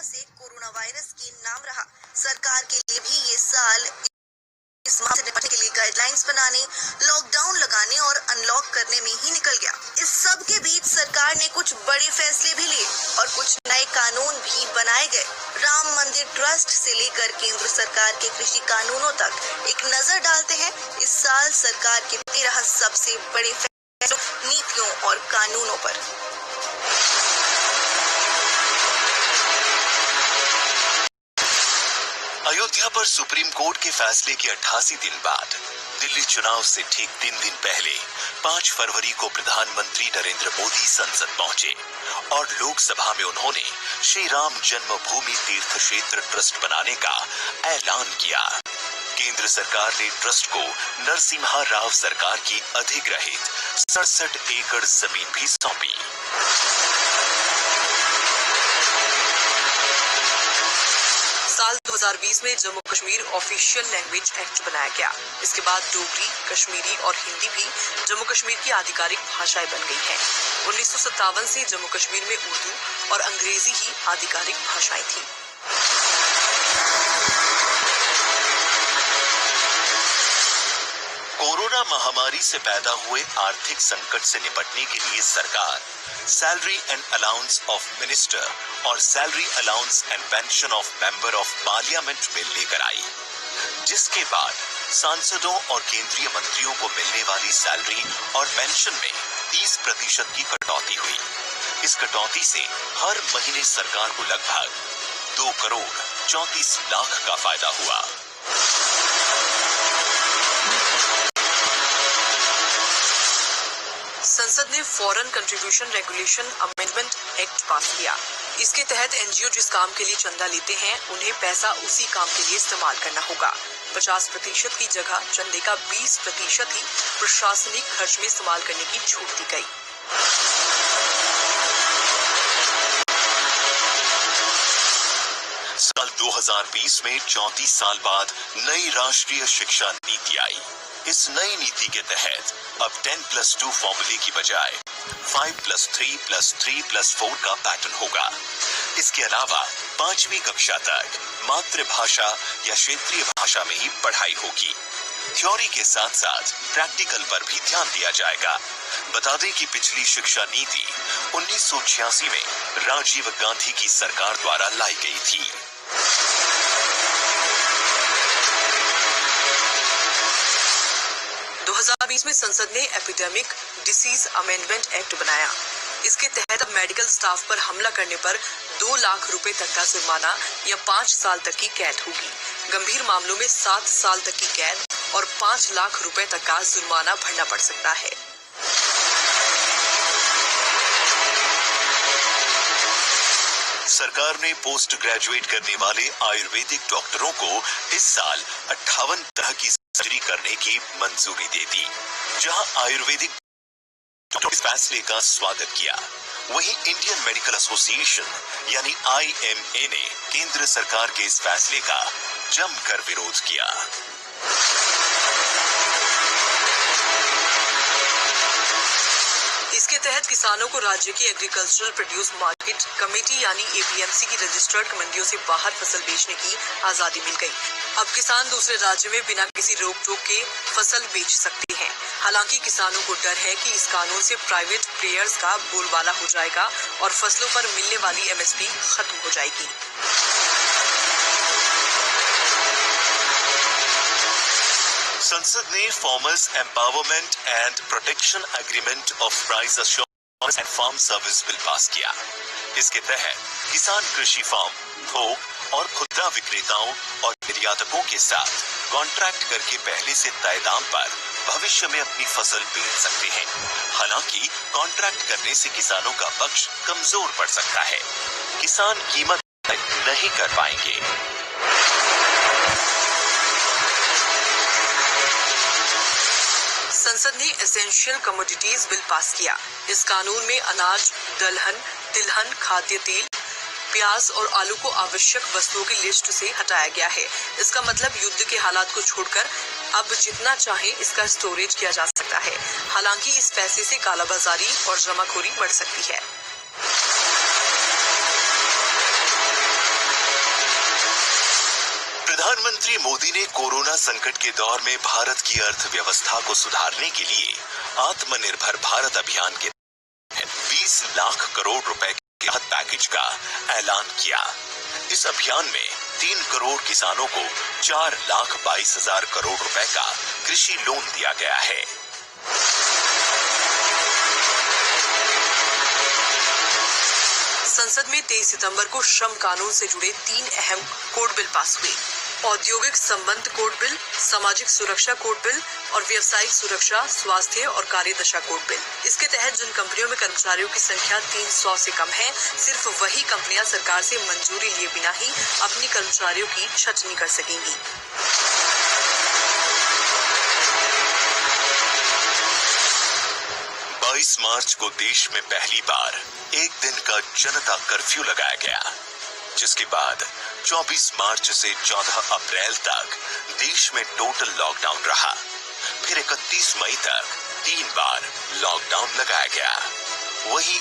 तरह से corona virus की नाम रहा। सरकार के लिए भी ये साल इस महामारी से निपटने के लिए गाइडलाइंस बनाने, लॉकडाउन लगाने और अनलॉक करने में ही निकल गया। इस सब के बीच सरकार ने कुछ बड़े फैसले भी लिए और कुछ नए कानून भी बनाए गए। राम मंदिर ट्रस्ट से लेकर केंद्र सरकार के कृषि कानूनों तक एक नजर डालते हैं इस साल सरकार के 13 सबसे बड़े फैसलों, नीतियों और कानूनों पर। अयोध्या पर सुप्रीम कोर्ट के फैसले के 88 दिन बाद दिल्ली चुनाव से ठीक 3 दिन पहले 5 फरवरी को प्रधानमंत्री नरेंद्र मोदी संसद पहुंचे और लोकसभा में उन्होंने श्री राम जन्मभूमि तीर्थ क्षेत्र ट्रस्ट बनाने का ऐलान किया। केंद्र सरकार ने ट्रस्ट को नरसिम्हा राव सरकार की अधिग्रहित 67 एकड़ जमीन भी सौंपी। साल 2020 में Jammu Kashmir official language act बनाया गया। इसके बाद डोगरी, कश्मीरी और हिंदी भी जम्मू कश्मीर की आधिकारिक भाषाएं बन गई हैं। 1957 से जम्मू कश्मीर में उर्दू और अंग्रेजी ही आधिकारिक भाषाएं थी। कोरोना महामारी से पैदा हुए आर्थिक संकट से निपटने के लिए सरकार salary and allowance of minister और salary allowance and pension of member of parliament bill लेकर आई, जिसके बाद सांसदों और केंद्रीय मंत्रियों को मिलने वाली सैलरी और पेंशन में 30% की कटौती हुई। इस कटौती से हर महीने सरकार को लगभग 2 करोड़ 34 लाख का फायदा हुआ। संसद ने foreign contribution regulation amendment act पास किया। इसके तहत एनजीओ जिस काम के लिए चंदा लेते हैं उन्हें पैसा उसी काम के लिए इस्तेमाल करना होगा। 50% की जगह चंदे का 20% ही प्रशासनिक खर्च में इस्तेमाल करने की छूट दी गई। साल 2020 में 34 साल बाद नई राष्ट्रीय शिक्षा नीति आई। इस नई नीति के तहत अब 10+2 फॉर्मूले की बजाय 5+3+3+4 का पैटर्न होगा। इसके अलावा 5वीं कक्षा तक मातृभाषा या क्षेत्रीय भाषा में ही पढ़ाई होगी। थ्योरी के साथ साथ प्रैक्टिकल पर भी ध्यान दिया जाएगा। बता दें कि पिछली शिक्षा नीति 1986 में राजीव गांधी की सरकार द्वारा लाई गई थी। 2020 में संसद ने एपिडेमिक डिसीज अमेंडमेंट एक्ट बनाया। इसके तहत अब मेडिकल स्टाफ पर हमला करने पर 2 लाख रुपए तक का जुर्माना या 5 साल तक की कैद होगी। गंभीर मामलों में 7 साल तक की कैद और 5 लाख रुपए तक का जुर्माना भरना पड़ सकता है। सरकार ने पोस्ट ग्रेजुएट करने वाले आयुर्वेदिक डॉक्टरों को इस साल 58 तरह की सर्जरी करने की मंजूरी दे दी। जहां आयुर्वेदिक डॉक्टर इस फैसले का स्वागत किया, वहीं इंडियन मेडिकल एसोसिएशन यानी IMA ने केंद्र सरकार के इस फैसले का जमकर विरोध किया। इसके तहत किसानों को राज्य की एग्रीकल्चरल प्रोड्यूस मार्केट कमेटी यानी APMC की रजिस्टर्ड मंडियों से बाहर फसल बेचने की आजादी मिल गई। अब किसान दूसरे राज्य में बिना किसी रोक टोक के फसल बेच सकते हैं। हालांकि किसानों को डर है कि इस कानून से प्राइवेट प्लेयर्स का बोलबाला हो जाएगा और फसलों पर मिलने वाली MSP खत्म हो जाएगी। संसद ने farmers empowerment and protection agreement of price assurance and farm service bill pass किया। इसके तहत किसान कृषि फार्म, थोक और खुदरा विक्रेताओं और निर्यातकों के साथ कॉन्ट्रैक्ट करके पहले से तय दाम पर भविष्य में अपनी फसल बेच सकते हैं। हालांकि कॉन्ट्रैक्ट करने से किसानों का पक्ष कमजोर पड़ सकता है। किसान कीमत तय नहीं कर पाएंगे। संसद ने एसेंशियल कमोडिटीज बिल पास किया। इस कानून में अनाज, दलहन, तिलहन, खाद्य तेल, प्याज और आलू को आवश्यक वस्तुओं की लिस्ट से हटाया गया है। इसका मतलब युद्ध के हालात को छोड़कर अब जितना चाहे इसका स्टोरेज किया जा सकता है। हालांकि इस पैसे से कालाबाजारी और जमाखोरी बढ़ सकती है। प्रधानमंत्री मोदी ने कोरोना संकट के दौर में भारत की अर्थव्यवस्था को सुधारने के लिए आत्मनिर्भर भारत अभियान के 20 लाख करोड़ रुपए के राहत पैकेज का ऐलान किया। इस अभियान में 3 करोड़ किसानों को 4,22,000 करोड़ रुपए का कृषि लोन दिया गया है। संसद में 23 सितंबर को श्रम कानून से जुड़े 3 अहम कोड बिल पास हुए। औद्योगिक संबंध कोड बिल, सामाजिक सुरक्षा कोड बिल और व्यावसायिक सुरक्षा, स्वास्थ्य और कार्यदशा कोड बिल। इसके तहत जिन कंपनियों में कर्मचारियों की संख्या 300 से कम है, सिर्फ वही कंपनियां सरकार से मंजूरी लिए बिना ही अपनी कर्मचारियों की छटनी कर सकेंगी। 22 मार्च को देश में पहली बार एक दिन का जनता कर्फ्यू लगाया गया, जिसके बाद 24 मार्च से 14 अप्रैल तक देश में टोटल लॉकडाउन रहा। फिर 31 मई तक 3 बार लॉकडाउन लगाया गया। वही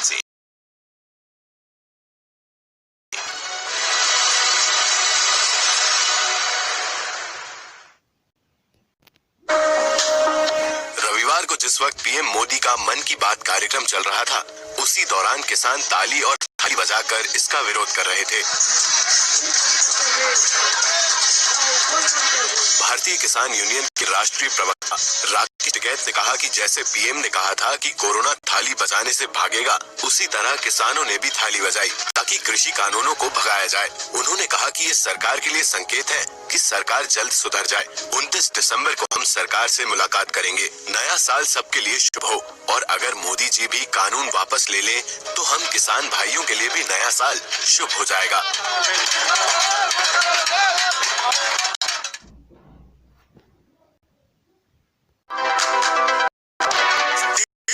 से रविवार को जिस वक्त पीएम मोदी का मन की बात कार्यक्रम चल रहा था, उसी दौरान किसान ताली और थाली बजाकर इसका विरोध कर रहे थे। भारतीय किसान यूनियन के राष्ट्रीय प्रवक्ता राकेश टिकैत ने कहा कि जैसे पीएम ने कहा था कि कोरोना थाली बजाने से भागेगा, उसी तरह किसानों ने भी थाली बजाई ताकि कृषि कानूनों को भगाया जाए। उन्होंने कहा कि ये सरकार के लिए संकेत है कि सरकार जल्द सुधर जाए। 29 दिसंबर को हम सरकार से मुलाकात करेंगे। नया साल सबके लिए शुभ हो, और अगर मोदी जी भी कानून वापस ले लें तो हम किसान भाइयों के लिए भी नया साल शुभ हो जाएगा।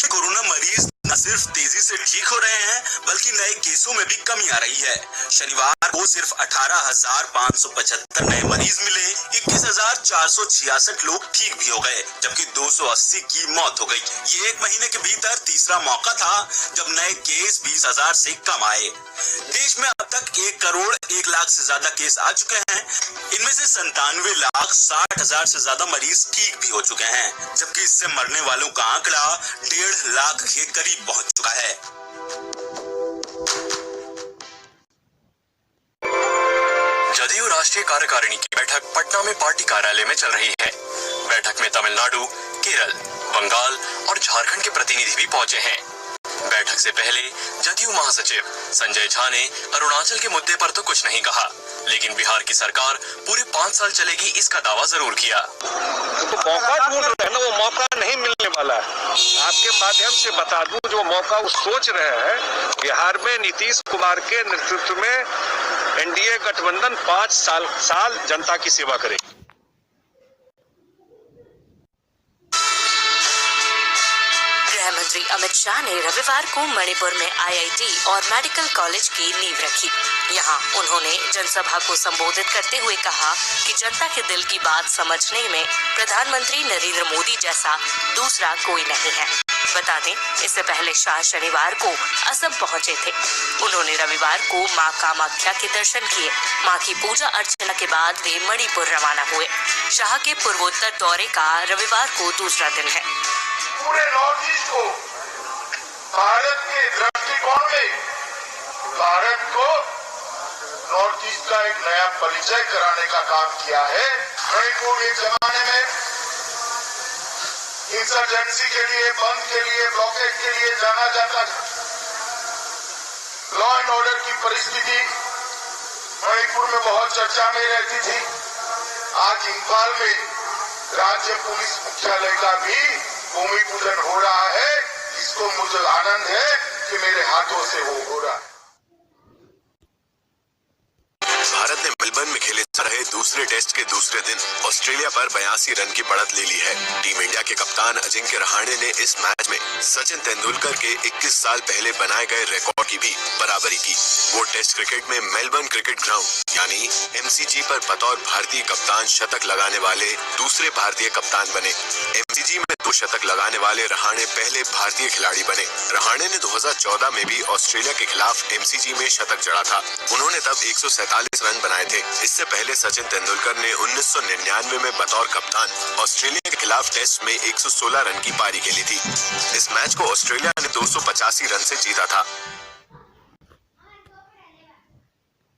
कोरोना मरीज न सिर्फ तेजी से ठीक हो रहे हैं, बल्कि नए केसों में भी कमी आ रही है। शनिवार को सिर्फ 18,575 नए मरीज मिले, 21,466 लोग ठीक भी हो गए, जबकि 280 की मौत हो गई। ये एक महीने के भीतर तीसरा मौका था जब नए केस 20,000 से कम आए। देश में अब तक 1 करोड़ 1 लाख से ज्यादा केस आ चुके हैं। इनमें से 97,60,000 से ज्यादा मरीज ठीक भी हो चुके हैं, जबकि इससे मरने वालों का आंकड़ा 1.5 लाख के करीब पहुंच चुका है। जदयू राष्ट्रीय कार्यकारिणी की बैठक पटना में पार्टी कार्यालय में चल रही है। बैठक में तमिलनाडु, केरल, बंगाल और झारखंड के प्रतिनिधि भी पहुंचे हैं। बैठक से पहले जदयू महासचिव संजय झा ने अरुणाचल के मुद्दे पर तो कुछ नहीं कहा, लेकिन बिहार की सरकार पूरे 5 साल चलेगी इसका दावा जरूर किया। तो मौका ढूंढ रहे हैं ना, वो मौका नहीं मिलने वाला है। आपके माध्यम से बता दूं, जो मौका वो सोच रहे हैं, बिहार में नीतीश कुमार के नेतृत्व में एनडीए गठबंधन 5 साल जनता की सेवा करेगी। गृहमंत्री अमित शाह ने रविवार को मणिपुर में आईआईटी और मेडिकल कॉलेज की नींव रखी। यहाँ उन्होंने जनसभा को संबोधित करते हुए कहा कि जनता के दिल की बात समझने में प्रधानमंत्री नरेंद्र मोदी जैसा दूसरा कोई नहीं है। बता दें, इससे पहले शाह शनिवार को असम पहुंचे थे। उन्होंने रविवार को मां कामाख्या के दर्शन किए। मां की पूजा अर्चना के बाद वे मणिपुर रवाना हुए। शाह के पूर्वोत्तर दौरे का रविवार को दूसरा दिन है। पूरे नॉर्थ ईस्ट को भारत के दृष्टिकोण में भारत को नॉर्थ ईस्ट का एक नया परिचय कराने का काम किया है। मणिपुर एक जमाने में इंसर्जेंसी के लिए, बंद के लिए, ब्लॉकेज के लिए जाना जाता था। लॉ एंड ऑर्डर की परिस्थिति मणिपुर में बहुत चर्चा में रहती थी। आज इंफाल में राज्य पुलिस मुख्यालय का भी भूमि पूजन हो रहा है। इसको मुझे आनंद है कि मेरे हाथों से वो हो रहा है। भारत ने मेलबर्न में खेले जा रहे दूसरे टेस्ट के दूसरे दिन ऑस्ट्रेलिया पर 82 रन की बढ़त ले ली है। टीम इंडिया के कप्तान अजिंक्य रहाणे ने इस मैच में सचिन तेंदुलकर के 21 साल पहले बनाए गए रिकॉर्ड की भी बराबरी की। वो टेस्ट क्रिकेट में मेलबर्न क्रिकेट ग्राउंड यानी एमसीजी पर बतौर भारतीय कप्तान शतक लगाने वाले दूसरे भारतीय कप्तान बने। एमसीजी में 2 शतक लगाने वाले रहाणे पहले भारतीय खिलाड़ी बने। रहाणे ने 2014 में भी ऑस्ट्रेलिया के खिलाफ एमसीजी में शतक जड़ा था। उन्होंने तब 147 रन बनाए थे। इससे पहले पहले सचिन तेंदुलकर ने 1999 में बतौर कप्तान ऑस्ट्रेलिया के खिलाफ टेस्ट में 116 रन की पारी खेली थी। इस मैच को ऑस्ट्रेलिया ने 285 रन से जीता था।